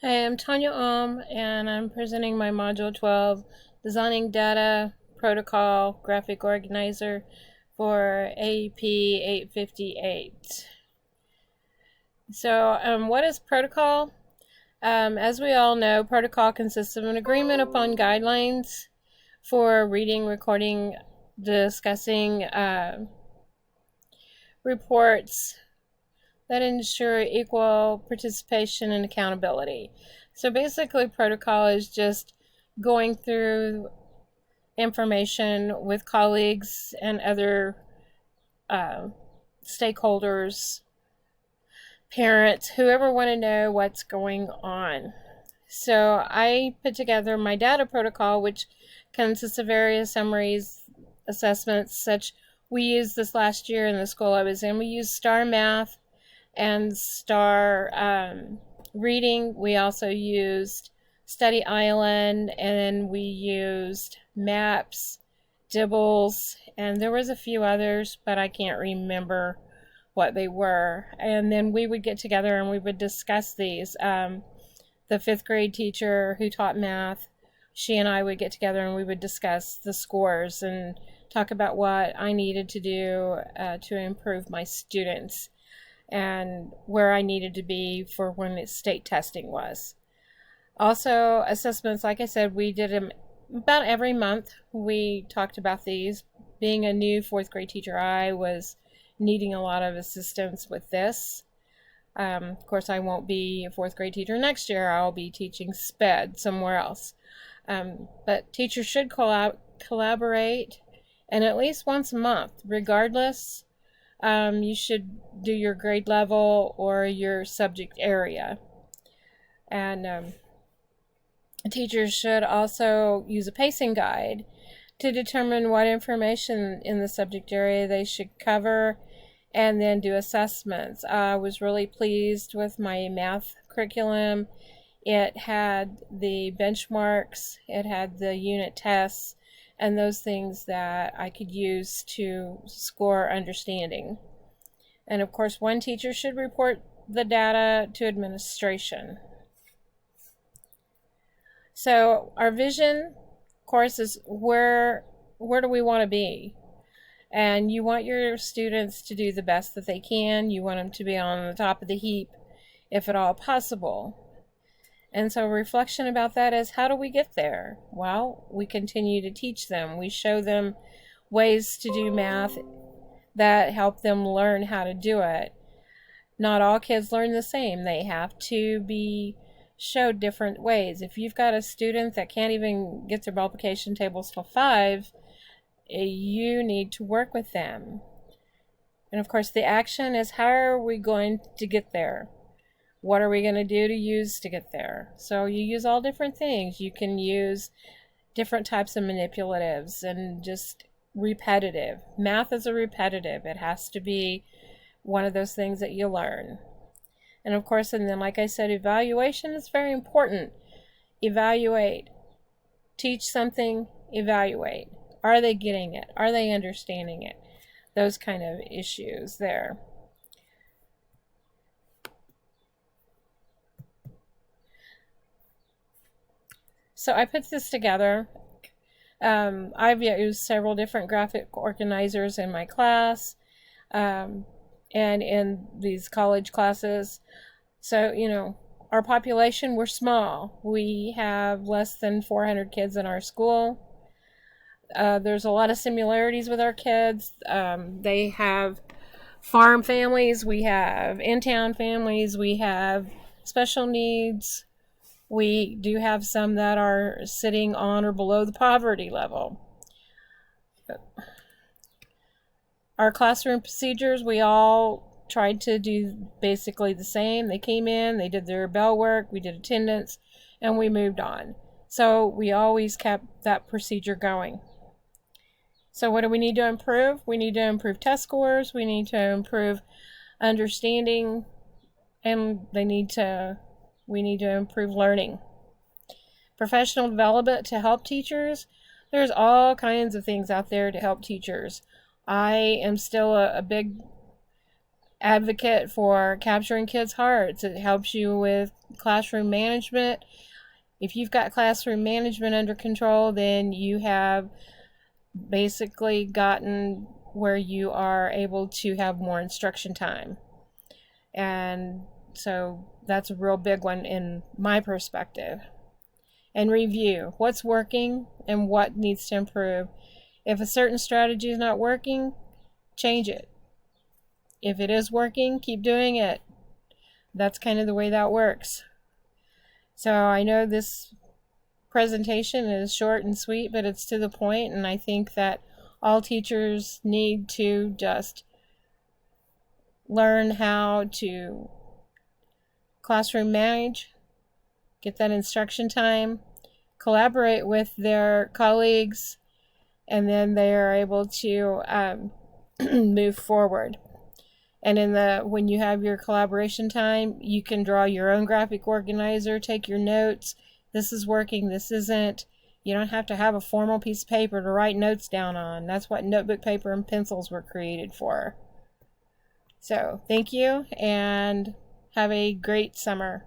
Hi, I'm Tanya and I'm presenting my Module 12, Designing Data Protocol Graphic Organizer for AEP 858. What is protocol? As we all know, protocol consists of an agreement upon guidelines for reading, recording, discussing reports that ensure equal participation and accountability. So basically, protocol is just going through information with colleagues and other uh, stakeholders, parents, whoever want to know what's going on. So I put together my data protocol, which consists of various summaries, assessments, such we used this last year in the school I was in. We used STAR Math and STAR Reading. We also used Study Island, and then we used Maps, Dibbles, and there was a few others, but I can't remember what they were. And then we would get together and we would discuss these. The fifth grade teacher who taught math, she and I would get together and we would discuss the scores and talk about what I needed to do to improve my students and where I needed to be for when state testing was. Also, assessments, like I said, we did them about every month. We talked about these. Being a new fourth grade teacher, I was needing a lot of assistance with this. Of course, I won't be a fourth grade teacher next year. I'll be teaching SPED somewhere else. But teachers should collaborate, and at least once a month, regardless. You should do your grade level or your subject area. And teachers should also use a pacing guide to determine what information in the subject area they should cover and then do assessments. I was really pleased with my math curriculum. It had the benchmarks, it had the unit tests, and those things that I could use to score understanding. And of course, one teacher should report the data to administration. So our vision, of course, is where do we want to be? And you want your students to do the best that they can. You want them to be on the top of the heap, if at all possible. And so reflection about that is, how do we get there? Well, we continue to teach them. We show them ways to do math that help them learn how to do it. Not all kids learn the same. They have to be showed different ways. If you've got a student that can't even get their multiplication tables till 5, you need to work with them. And of course, the action is, how are we going to get there? What are we going to do to use to get there? So you use all different things. You can use different types of manipulatives and just repetitive. Math is a repetitive. It has to be one of those things that you learn. And of course, and then like I said, evaluation is very important. Evaluate. Teach something, evaluate. Are they getting it? Are they understanding it? Those kind of issues there. So I put this together. I've used several different graphic organizers in my class and in these college classes. So, our population, we're small. We have less than 400 kids in our school. There's a lot of similarities with our kids. They have farm families, we have in-town families, we have special needs. We do have some that are sitting on or below the poverty level. Our classroom procedures, we all tried to do basically the same. They came in, they did their bell work, we did attendance, and we moved on. So we always kept that procedure going. So what do we need to improve? We need to improve test scores, we need to improve understanding, and we need to improve learning. Professional development to help teachers. There's all kinds of things out there to help teachers. I am still a big advocate for capturing kids' hearts. It helps you with classroom management. If you've got classroom management under control, then you have basically gotten where you are able to have more instruction time. And so that's a real big one in my perspective. And review what's working and what needs to improve. If a certain strategy is not working, change it. If it is working, keep doing it. That's kind of the way that works. So I know this presentation is short and sweet, but it's to the point, and I think that all teachers need to just learn how to classroom manage, get that instruction time, collaborate with their colleagues, and then they are able to move forward. And when you have your collaboration time, you can draw your own graphic organizer, take your notes. This is working, this isn't. You don't have to have a formal piece of paper to write notes down on. That's what notebook paper and pencils were created for. So thank you, and have a great summer.